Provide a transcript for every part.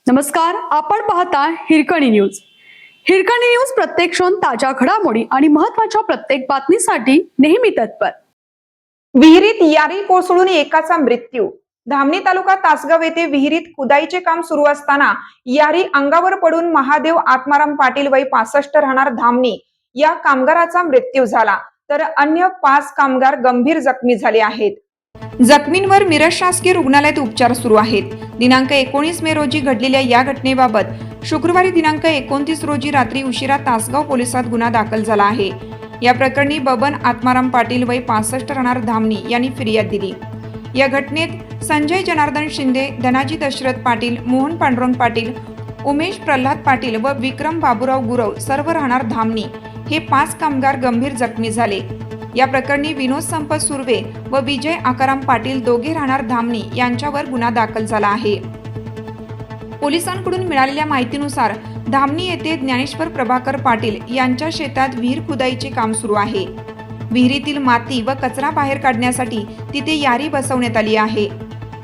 नमस्कार, आपण पाहता हिरकणी न्यूज. हिरकणी न्यूज प्रत्येक क्षण ताज्या घडामोडी आणि महत्त्वाच्या प्रत्येक बातमीसाठी नेहमी तत्पर. विहिरीत यारी कोसळून एकाचा मृत्यू. धामणी तालुका तासगाव येथे विहिरीत खुदाईचे काम सुरू असताना यारी अंगावर पडून महादेव आत्माराम पाटील वय 65 राहणार धामणी या कामगाराचा मृत्यू झाला, तर अन्य 5 कामगार गंभीर जखमी झाले आहेत. जखमींवर मिरज शासकीय रुग्णालयात उपचार सुरू आहेत. दिनांक 19 मे रोजी घडलेल्या या घटनेबाबत शुक्रवारी दिनांक 29 रोजी रात्री उशिरा तासगाव पोलिसात गुन्हा दाखल झाला आहे. या प्रकरणी बबन आत्माराम पाटील वय 65 राहणार धामणी यांनी फिर्याद दिली. या घटनेत संजय जनार्दन शिंदे, धनाजी दशरथ पाटील, मोहन पांडुरंग पाटील, उमेश प्रल्हाद पाटील व विक्रम बाबूराव गुरव सर्व राहणार धामणी हे 5 कामगार गंभीर जखमी झाले. या प्रकरणी विनोद संपत सुर्वे व विजय आकाराम पाटील दोघे राहणार धामणी यांच्यावर गुन्हा दाखल झाला आहे. पोलिसांकडून मिळालेल्या माहितीनुसार धामणी येथे ज्ञानेश्वर प्रभाकर पाटील यांच्या शेतात विहीर खुदाईचे काम सुरू आहे. विहिरीतील माती व कचरा बाहेर काढण्यासाठी तिथे यारी बसवण्यात आली आहे.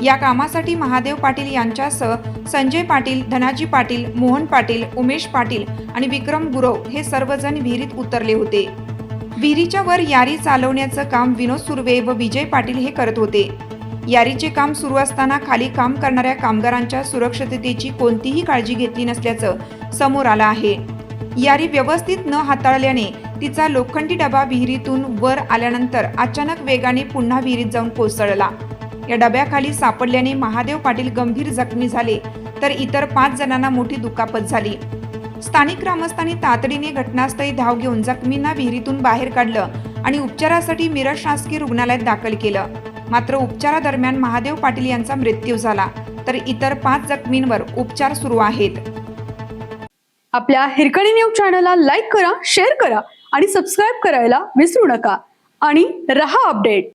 या कामासाठी महादेव पाटील यांच्यासह संजय पाटील, धनाजी पाटील, मोहन पाटील, उमेश पाटील आणि विक्रम गुरव हे सर्वजण विहिरीत उतरले होते. विहिरीच्या वर यारी चालवण्याचं काम विनोद सुर्वे व विजय पाटील हे करत होते. यारीचे काम सुरू असताना खाली काम करणाऱ्या कामगारांच्या सुरक्षिततेची कोणतीही काळजी घेतली नसल्याचं समोर आलं आहे. यारी व्यवस्थित न हाताळल्याने तिचा लोखंडी डबा विहिरीतून वर आल्यानंतर अचानक वेगाने पुन्हा विहिरीत जाऊन कोसळला. या डब्याखाली सापडल्याने महादेव पाटील गंभीर जखमी झाले, तर इतर 5 जणांना मोठी दुखापत झाली. स्थानिक ग्रामस्थांनी तातडीने घटनास्थळी धाव घेऊन जखमींना विहिरीतून बाहेर काढलं आणि उपचारासाठी मिरज शासकीय रुग्णालयात दाखल केलं. मात्र उपचारादरम्यान महादेव पाटील यांचा मृत्यू झाला, तर इतर 5 जखमींवर उपचार सुरू आहेत. आपल्या हिरकणी न्यूज चॅनलला लाईक करा, शेअर करा आणि सबस्क्राईब करायला विसरू नका आणि रहा अपडेट.